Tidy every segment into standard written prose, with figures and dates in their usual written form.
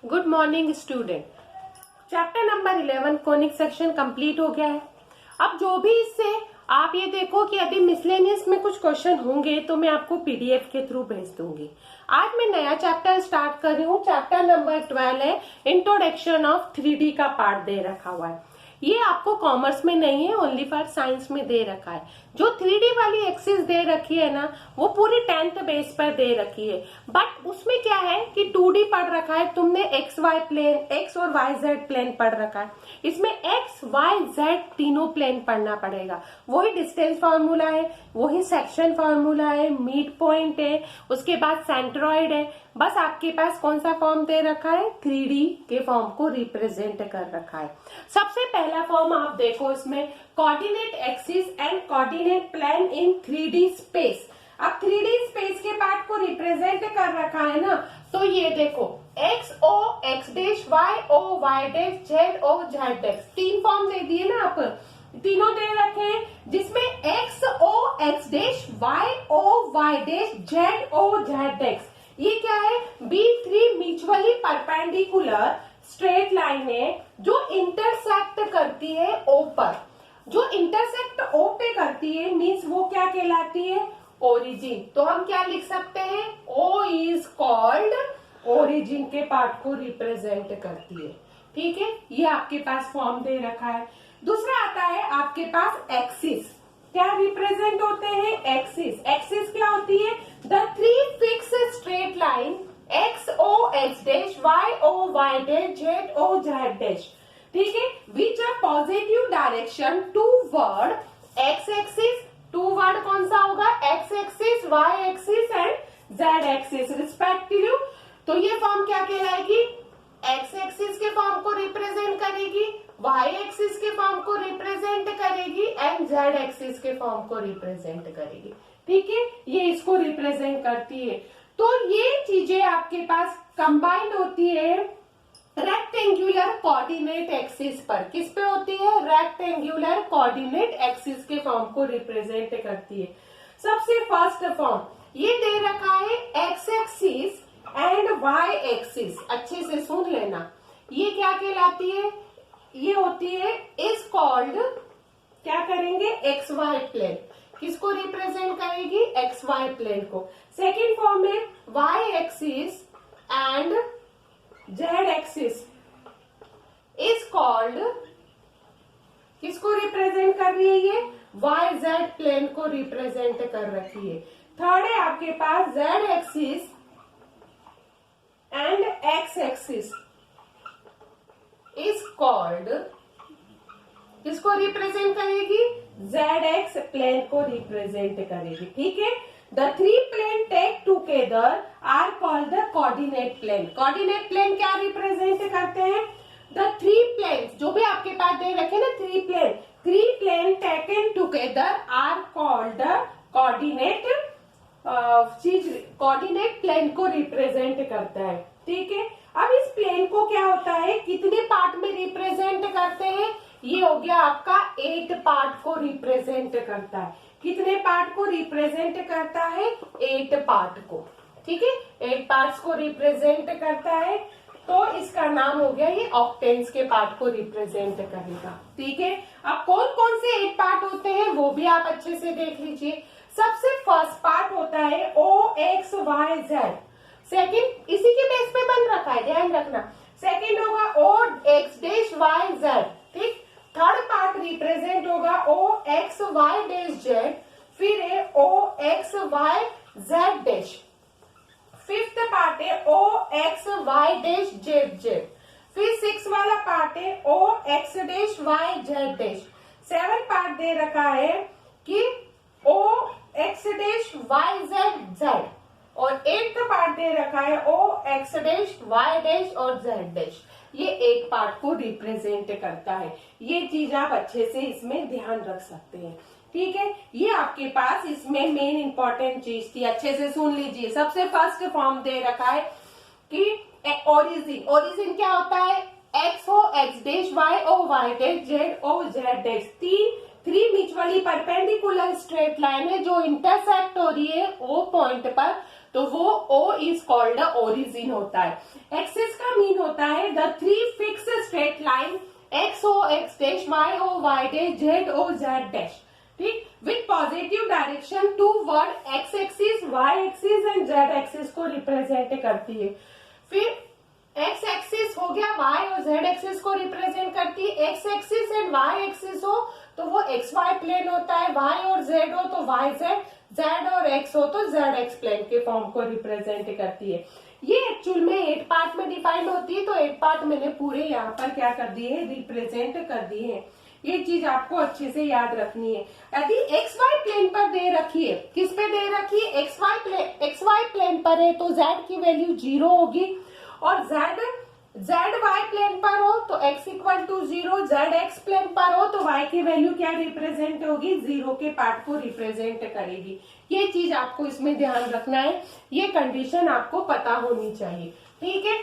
Good morning student. Chapter number 11 conic section complete हो गया है। अब जो भी इससे आप ये देखो कि यदि मिसलेनियस में कुछ क्वेश्चन होंगे तो मैं आपको पीडीएफ के थ्रू भेज दूंगी। आज मैं नया चैप्टर स्टार्ट कर रही हूँ। चैप्टर नंबर 12 है इंट्रोडक्शन ऑफ 3D का पार्ट दे रखा हुआ है। ये आपको कॉमर्स में नहीं है, ओनली फॉर साइंस में दे रखा है। जो 3D वाली एक्सिस दे रखी है ना, वो पूरी 10th बेस पर दे रखी है। बट उसमें क्या है कि 2D पढ़ रखा है, तुमने एक्स वाई प्लेन, एक्स और वाई जेड प्लेन पढ़ रखा है। इसमें एक्स वाई जेड तीनों प्लेन पढ़ना पड़ेगा। वही डिस्टेंस फॉर्मूला है, वही सेक्शन फॉर्मूला है, मिड पॉइंट है, उसके बाद सेंट्रॉइड है। बस आपके पास कौन सा फॉर्म दे रखा है, 3D के फॉर्म को रिप्रेजेंट कर रखा है। सबसे पहला फॉर्म आप देखो, इसमें coordinate axis and coordinate plane in 3D space. अब 3D स्पेस के पार्ट को रिप्रेजेंट कर रखा है ना, तो ये देखो X O X dash, Y O Y dash, Z O Z dash. तीन फॉर्म दे दिए ना, आप तीनों दे रखे हैं, जिसमें X O X dash, Y O Y dash, Z O Z dash. ये क्या है, B3 mutually perpendicular straight line है जो इंटरसेक्ट करती है O पर। जो इंटरसेक्ट O पे करती है मीन्स वो क्या कहलाती है, ओरिजिन। तो हम क्या लिख सकते हैं, O इज कॉल्ड ओरिजिन के पार्ट को रिप्रेजेंट करती है। ठीक है, ये आपके पास फॉर्म दे रखा है। दूसरा आता है आपके पास एक्सिस। क्या रिप्रेजेंट होते हैं, एक्सिस। एक्सिस क्या होती है, the three fix straight line X O X dash, Y O Y dash, Z O Z dash. ठीक है, which are positive direction toward X axis. Toward कौन सा होगा, X axis, Y axis and Z axis respective. तो ये form क्या कहलाएगी, X axis के फॉर्म को रिप्रेजेंट करेगी, वाई एक्सिस के फॉर्म को रिप्रेजेंट करेगी एंड जेड एक्सिस के फॉर्म को रिप्रेजेंट करेगी। ठीक है, ये इसको रिप्रेजेंट करती है। तो ये चीजें आपके पास कंबाइंड होती है रेक्टेंगुलर कोऑर्डिनेट एक्सिस पर। किस पे होती है, रेक्टेंगुलर कोऑर्डिनेट एक्सिस के फॉर्म को रिप्रेजेंट करती है। सबसे फर्स्ट फॉर्म ये दे रखा है X axis and Y axis. अच्छे से सुन लेना, ये क्या कहलाती है, ये होती है इज कॉल्ड, क्या करेंगे, एक्स वाई प्लेन। किसको रिप्रेजेंट करेगी, एक्स वाई प्लेन को। सेकेंड फॉर्म है Y axis and Z axis is called, किसको रिप्रेजेंट कर रही है, ये वाई जेड प्लेन को रिप्रेजेंट कर रखी है। थर्ड है आपके पास Z axis and X axis is called, किसको रिप्रेजेंट करेगी, जेड एक्स प्लेन को रिप्रेजेंट करेगी। ठीक है, the three plane take together are called the coordinate plane. Coordinate plane क्या रिप्रेजेंट करते हैं, द थ्री प्लेन जो भी आपके पास दे रखे ना, three plane taken together are called the coordinate चीज, कोऑर्डिनेट प्लेन को रिप्रेजेंट करता है। ठीक है, अब इस प्लेन को क्या होता है, कितने पार्ट में रिप्रेजेंट करते हैं, ये हो गया आपका 8 पार्ट को रिप्रेजेंट करता है। कितने पार्ट को रिप्रेजेंट करता है, 8 पार्ट को। ठीक है, 8 पार्ट्स को रिप्रेजेंट करता है, तो इसका नाम हो गया ये ऑक्टेन्स के पार्ट को रिप्रेजेंट करेगा। ठीक है, अब कौन कौन से 8 पार्ट होते हैं वो भी आप अच्छे से देख लीजिए। सबसे फर्स्ट पार्ट होता है O X Y Z. Second इसी के बेस पे बन रखा है, ध्यान रखना। सेकेंड होगा O X dash Y Z. ठीक, थर्ड पार्ट रिप्रेजेंट होगा O X Y dash Z, फिर है O X Y Z dash. Fifth part है O X Y dash Z Z. फिर 6 वाला पार्ट है O X dash Y Z dash. 7 part दे रखा है कि O X dash Y Z Z, और 8th पार्ट दे रखा है O X dash Y dash और जेड डैश। ये 8 पार्ट को रिप्रेजेंट करता है। ये चीज आप अच्छे से इसमें ध्यान रख सकते हैं। ठीक है, ये आपके पास इसमें मेन इंपॉर्टेंट चीज थी, अच्छे से सुन लीजिए। सबसे फर्स्ट फॉर्म दे रखा है कि ओरिजिन। ओरिजिन क्या होता है, X O X dash, Y O Y dash, Z O Z dash. Three mutually perpendicular straight line है जो इंटरसेक्ट हो रही है ओ पॉइंट पर, तो वो O इज कॉल्ड ओरिजिन होता है। एक्सिस का मीन होता है the three fix straight line X O X dash, Y O Y dash, Z O Z dash, ठीक, with positive direction toward X axis, Y axis and Z axis को represent करती है। फिर x axis हो गया, Y और Z axis को represent करती है। X axis and Y axis हो तो वो एक्स वाई प्लेन होता है, वाई और जेड हो तो वाई जेड, जेड और एक्स हो तो जेड एक्स प्लेन के फॉर्म को रिप्रेजेंट करती है। ये एक्चुअल में 8 पार्ट में डिफाइंड होती है, तो 8 पार्ट मैंने पूरे यहाँ पर क्या कर दिए हैं, रिप्रेजेंट कर दिए हैं। ये चीज आपको अच्छे से याद रखनी है। यदि एक्स वाई प्लेन पर दे रखी है, किस पे दे रखी है, एक्स वाई प्लेन पर है तो जेड की वैल्यू 0 होगी, और जेड वाई प्लेन पर हो तो x equal to 0, Z X plane पर हो तो y की वैल्यू क्या रिप्रेजेंट होगी, 0 के पार्ट को रिप्रेजेंट करेगी। ये चीज आपको इसमें ध्यान रखना है, ये कंडीशन आपको पता होनी चाहिए, ठीक है।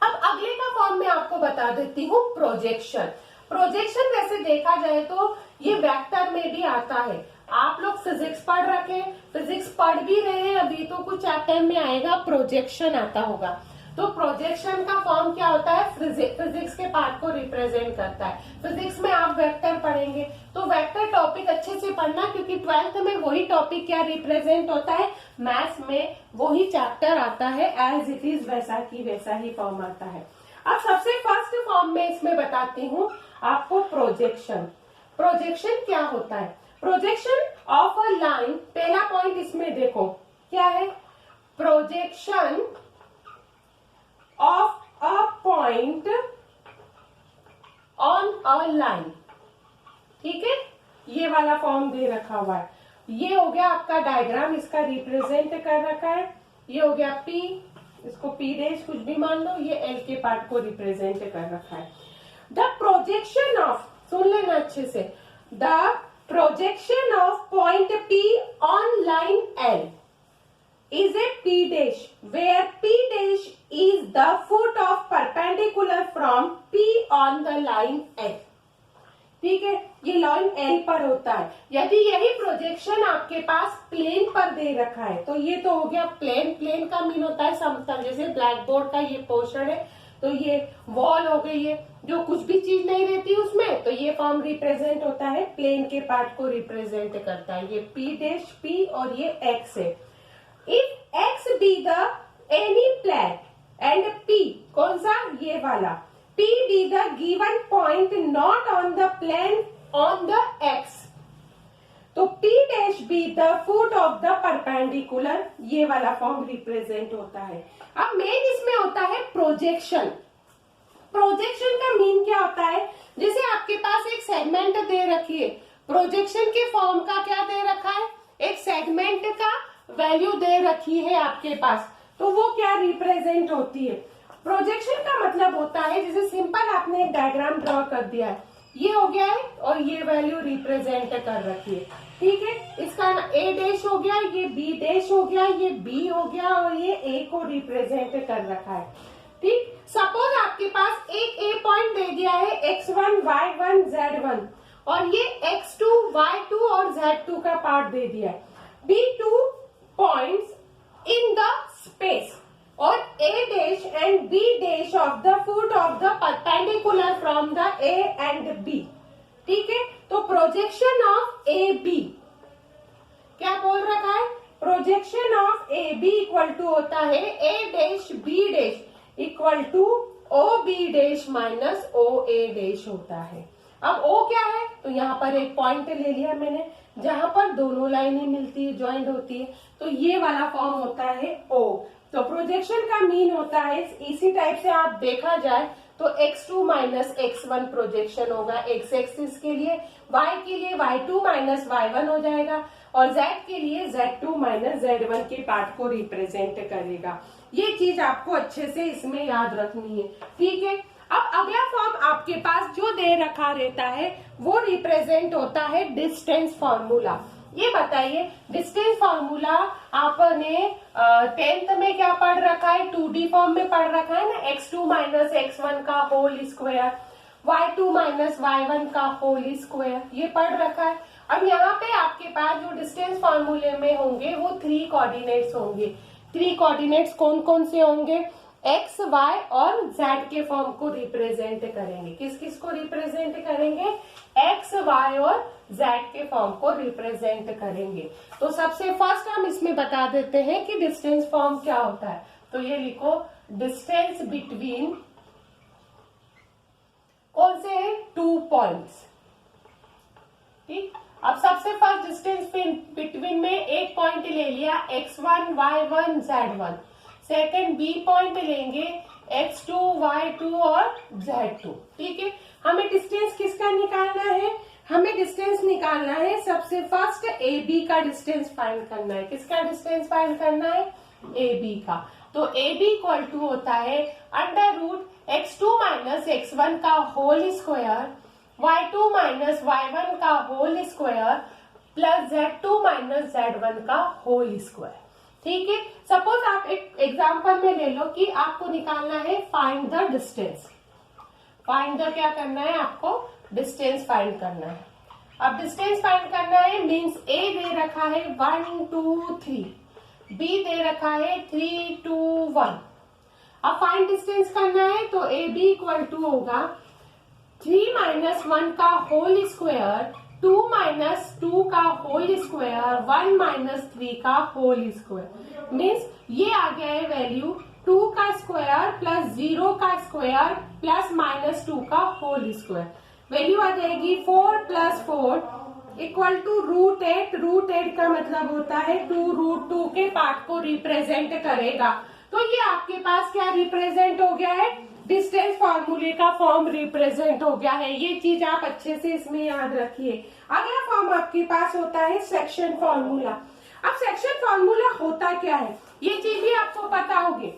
अब अगले का फॉर्म मैं आपको बता देती हूँ, प्रोजेक्शन। प्रोजेक्शन वैसे देखा जाए तो ये वेक्टर में भी आता है। आप लोग फिजिक्स पढ़ रखे, फिजिक्स पढ़ भी रहे हैं, अभी तो कुछ टाइम में आएगा प्रोजेक्शन आता होगा। तो प्रोजेक्शन का फॉर्म क्या होता है, फिजिक्स के पार्ट को रिप्रेजेंट करता है। फिजिक्स में आप वेक्टर पढ़ेंगे तो वेक्टर टॉपिक अच्छे से पढ़ना, क्योंकि 12th में वही टॉपिक क्या रिप्रेजेंट होता है, मैथ्स में वही चैप्टर आता है, एज इट इज वैसा की वैसा ही फॉर्म आता है। अब सबसे फर्स्ट फॉर्म में इसमें बताती हूँ आपको प्रोजेक्शन। प्रोजेक्शन क्या होता है, प्रोजेक्शन ऑफ अ लाइन, पहला पॉइंट इसमें देखो क्या है, projection of a point on a line, ठीक है। ये वाला फॉर्म दे रखा हुआ है, ये हो गया आपका डायग्राम, इसका रिप्रेजेंट कर रखा है। ये हो गया P, इसको P डैश कुछ भी मान लो, ये L के पार्ट को रिप्रेजेंट कर रखा है। द प्रोजेक्शन ऑफ, सुन लेना अच्छे से, the projection of point P on line L is a P dash where P dash is the foot of perpendicular from P on the line L, ठीक है। ये लाइन L पर होता है। यदि यही प्रोजेक्शन आपके पास प्लेन पर दे रखा है तो ये तो हो गया प्लेन, प्लेन का मीन होता है समतल, जैसे ब्लैक बोर्ड का ये पोर्शन है तो ये वॉल हो गई है, जो कुछ भी चीज नहीं रहती उसमें, तो ये फॉर्म रिप्रेजेंट होता है, प्लेन के पार्ट को रिप्रेजेंट करता है। ये P डैश P और ये X है। If X be the any plane and P, कौन सा, ये वाला, P be the given point not on the plane on the X, तो P dash be the foot of the perpendicular, ये वाला फॉर्म रिप्रेजेंट होता है। अब मेन इसमें होता है प्रोजेक्शन। प्रोजेक्शन का मीन क्या होता है, जैसे आपके पास एक सेगमेंट दे रखी है, प्रोजेक्शन के फॉर्म का क्या दे रखा है, एक सेगमेंट का वैल्यू दे रखी है आपके पास, तो वो क्या रिप्रेजेंट होती है। प्रोजेक्शन का मतलब होता है, जैसे सिंपल आपने एक डायग्राम ड्रॉ कर दिया है, ये हो गया है और ये वैल्यू रिप्रेजेंट कर रखी है, ठीक है। इसका A डैश हो गया, ये B डैश हो गया, ये B हो गया और ये A को रिप्रेजेंट कर रखा है, ठीक। सपोज आपके पास एक A पॉइंट दे दिया है x1, y1, z1 और ये x2, y2 और z2 का पार्ट दे दिया है। B2 points in the space or A dash and B dash of the foot of the perpendicular from the A and B, ठीक है। तो प्रोजेक्शन ऑफ ए बी क्या बोल रखा है, projection of A B equal to होता है A dash B dash equal to O B dash minus O A dash होता है। अब O क्या है, तो यहाँ पर एक पॉइंट ले लिया मैंने जहां पर दोनों लाइनें मिलती है, ज्वाइंट होती है, तो ये वाला फॉर्म होता है O। तो प्रोजेक्शन का मीन होता है, इसी टाइप से आप देखा जाए तो x2 माइनस x1 प्रोजेक्शन होगा x एक्सिस के लिए, y के लिए y2 माइनस y1 हो जाएगा और z के लिए z2 माइनस z1 के पार्ट को रिप्रेजेंट करेगा। ये चीज आपको अच्छे से इसमें याद रखनी है, ठीक है। अब अगला फॉर्म आपके पास जो दे रखा रहता है वो रिप्रेजेंट होता है डिस्टेंस फॉर्मूला। ये बताइए डिस्टेंस फॉर्मूला आपने 10th में क्या पढ़ रखा है, 2D फॉर्म में पढ़ रखा है ना, x2 माइनस x1 का whole square, y2 minus y1 का होल स्क्वायर, ये पढ़ रखा है। अब यहाँ पे आपके पास जो डिस्टेंस फॉर्मूले में होंगे वो 3 कोऑर्डिनेट्स होंगे। 3 कोऑर्डिनेट्स कौन कौन से होंगे, एक्स वाई और जेड के फॉर्म को रिप्रेजेंट करेंगे। किस किस को रिप्रेजेंट करेंगे? एक्स वाई और जेड के फॉर्म को रिप्रेजेंट करेंगे। तो सबसे फर्स्ट हम इसमें बता देते हैं कि डिस्टेंस फॉर्म क्या होता है। तो ये लिखो, डिस्टेंस बिटवीन कौन से है? 2 पॉइंट्स। ठीक, अब सबसे फर्स्ट डिस्टेंस बिटवीन में एक पॉइंट ले लिया x1 y1 z1। Second B point लेंगे x2 y2 और z2। ठीक है, हमें डिस्टेंस किसका निकालना है? हमें डिस्टेंस निकालना है सबसे फर्स्ट ए बी का डिस्टेंस फाइंड करना है। किसका डिस्टेंस फाइंड करना है? ए बी का। तो ए बी इक्वल टू होता है under root x2 minus x1 का whole square y2 minus y1 का whole square plus z2 minus z1 का होल स्क्वायर। ठीक है, सपोज आप एक एग्जांपल में ले लो कि आपको निकालना है find the distance. Find the क्या करना है? आपको डिस्टेंस फाइंड करना है। अब डिस्टेंस फाइंड करना है मीन्स ए दे रखा है 1 2 3, बी दे रखा है 3 2 1। अब फाइंड डिस्टेंस करना है तो ए बी इक्वल टू होगा 3 माइनस 1 का होल स्क्वायर 2 माइनस 2 का होल स्क्वायर 1 माइनस 3 का होल स्क्वायर। मीन्स ये आ गया है वैल्यू 2 का स्क्वायर प्लस 0 का स्क्वायर प्लस माइनस 2 का होल स्क्वायर। वैल्यू आ जाएगी 4 plus 4 equal to root 8। Root 8 का मतलब होता है 2 रूट 2 के पार्ट को रिप्रेजेंट करेगा। तो ये आपके पास क्या रिप्रेजेंट हो गया है? डिस्टेंस फॉर्मूले का फॉर्म रिप्रेजेंट हो गया है। ये चीज आप अच्छे से इसमें याद रखिए। अगला फॉर्म आपके पास होता है सेक्शन फॉर्मूला। अब सेक्शन फॉर्मूला होता क्या है ये चीज भी आपको पता होगी।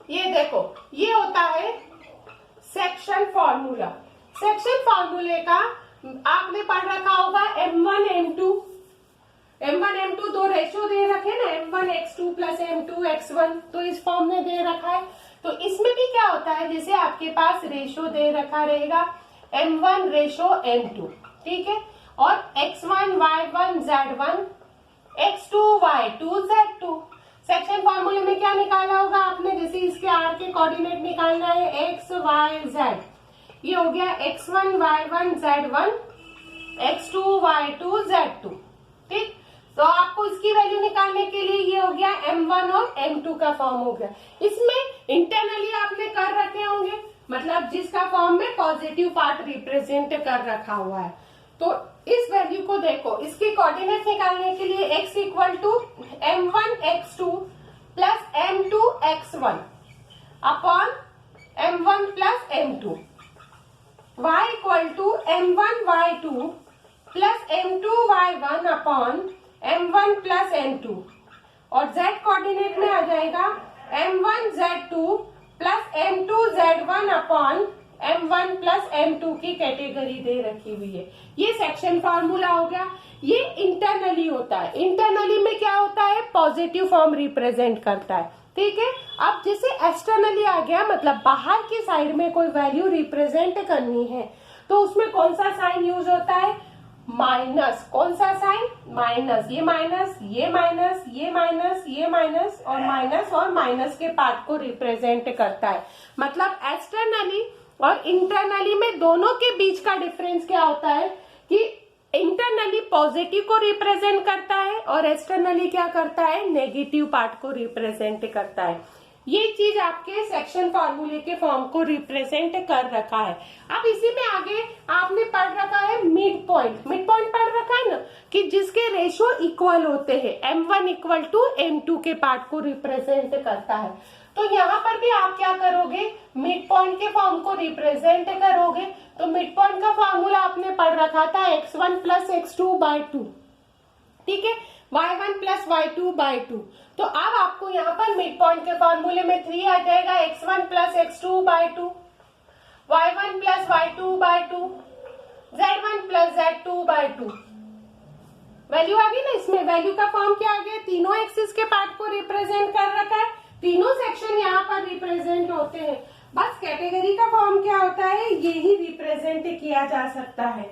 ये देखो, ये होता है सेक्शन फॉर्मूला। सेक्शन फॉर्मूले का आपने पढ़ रखा होगा m1 m2। m1 m2 दो रेशो दे रखे ना, m1 x2 plus m2 x1, तो इस फॉर्म में दे रखा है। तो इसमें भी क्या होता है, जैसे आपके पास रेशो दे रखा रहेगा m1 रेशो m2, ठीक है, और x1 y1 z1 x2 y2 z2। Section फॉर्मूले में क्या निकाला होगा आपने? जैसे इसके आर के कोऑर्डिनेट निकालना है x y z, ये हो गया x1 y1 z1 x2 y2 z2। ठीक, तो आपको इसकी वैल्यू निकालने के लिए ये हो गया m1 और m2 का फॉर्म हो गया। इसमें इंटरनली आपने कर रखे होंगे, मतलब जिसका फॉर्म में पॉजिटिव पार्ट रिप्रेजेंट कर रखा हुआ है। तो इस वैल्यू को देखो, इसके कोऑर्डिनेट निकालने के लिए x equal to m1 x2 plus m2 x1 upon m1 plus m2, y equal to m1 y2 plus m2 y1 upon m1 plus m2, और z कोऑर्डिनेट में आ जाएगा m1 z2 plus m2 z1 upon m1 plus m2 की category दे रखी हुई है। ये section formula हो गया। ये इंटरनली होता है। इंटरनली में क्या होता है? पॉजिटिव फॉर्म रिप्रेजेंट करता है। ठीक है, अब जैसे एक्सटर्नली आ गया, मतलब बाहर की साइड में कोई वैल्यू रिप्रेजेंट करनी है तो उसमें कौन सा साइन यूज होता है? माइनस। कौन सा साइन? माइनस। ये माइनस, ये माइनस, ये माइनस, ये माइनस और माइनस के पार्ट को रिप्रेजेंट करता है। मतलब एक्सटर्नली और इंटरनली में दोनों के बीच का डिफरेंस क्या होता है कि इंटरनली पॉजिटिव को रिप्रेजेंट करता है और एक्सटर्नली क्या करता है? नेगेटिव पार्ट को रिप्रेजेंट करता है। ये चीज आपके सेक्शन फॉर्मूले के फॉर्म को रिप्रेजेंट कर रखा है। अब इसी में आगे आपने पढ़ रखा है मिड पॉइंट। मिड पॉइंट पढ़ रखा है ना कि जिसके रेशो इक्वल होते हैं, m1 इक्वल टू m2 के पार्ट को रिप्रेजेंट करता है। तो यहाँ पर भी आप क्या करोगे? मिड पॉइंट के फॉर्म को रिप्रेजेंट करोगे। तो मिड पॉइंट का फॉर्मूला आपने पढ़ रखा था x1 प्लस x2 बाय 2, ठीक है, y1 प्लस y2 बाय 2। तो अब आपको यहाँ पर मिड पॉइंट के फॉर्मूले में 3 आ जाएगा, x1 plus x2 by 2, y1 plus y2 by 2, z1 plus z2 by 2। Value आ गई ना। इसमें वैल्यू का फॉर्म क्या आ गया? तीनों एक्सिस के पार्ट को रिप्रेजेंट कर रखा है। तीनों सेक्शन यहाँ पर रिप्रेजेंट होते हैं। बस कैटेगरी का फॉर्म क्या होता है, ये ही रिप्रेजेंट किया जा सकता है।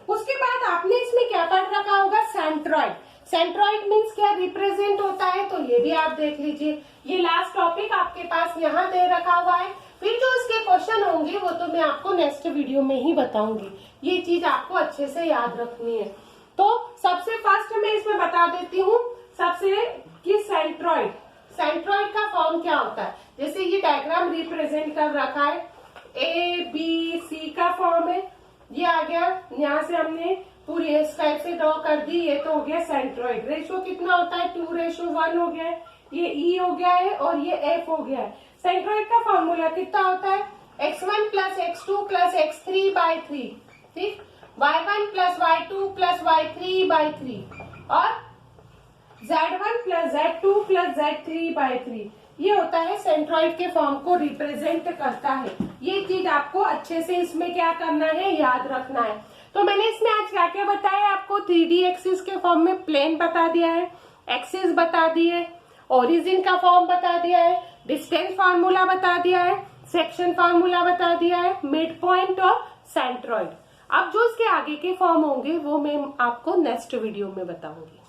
उसके बाद आपने इसमें क्या पढ़ रखा होगा? सेंट्रॉइड। सेंट्रॉइड मीन्स क्या रिप्रेजेंट होता है, तो ये भी आप देख लीजिए। ये लास्ट टॉपिक आपके पास यहाँ दे रखा हुआ है। फिर जो इसके क्वेश्चन होंगे वो तो मैं आपको नेक्स्ट वीडियो में ही बताऊंगी। ये चीज आपको अच्छे से याद रखनी है। तो सबसे फर्स्ट मैं इसमें बता देती हूँ सबसे कि सेंट्रॉइड का फॉर्म क्या होता है। जैसे ये डायग्राम रिप्रेजेंट कर रखा है, ABC का फॉर्म है, ये आ गया। यहाँ से हमने पूरी इस टाइप से ड्रॉ कर दी, ये तो हो गया सेंट्रॉइड। रेशो कितना होता है, 2:1 हो गया है। ये E हो गया है और ये F हो गया है। सेंट्रॉइड का फॉर्मूला कितना होता है, x1 + x2 + x3/3, ठीक, y1 + y2 + y3/3 और z1 + z2 + z3/3। ये होता है सेंट्रॉइड के फॉर्म को रिप्रेजेंट करता है। ये चीज आपको अच्छे से इसमें क्या करना है, याद रखना है। तो मैंने इसमें आज क्या क्या बताया आपको, 3D एक्सिस के फॉर्म में प्लेन बता दिया है, एक्सिस बता दिए, ओरिजिन का फॉर्म बता दिया है, डिस्टेंस फार्मूला बता दिया है, सेक्शन फार्मूला बता दिया है, मिड पॉइंट और सेंट्रॉइड। अब जो इसके आगे के फॉर्म होंगे वो मैं आपको नेक्स्ट वीडियो में बताऊंगी।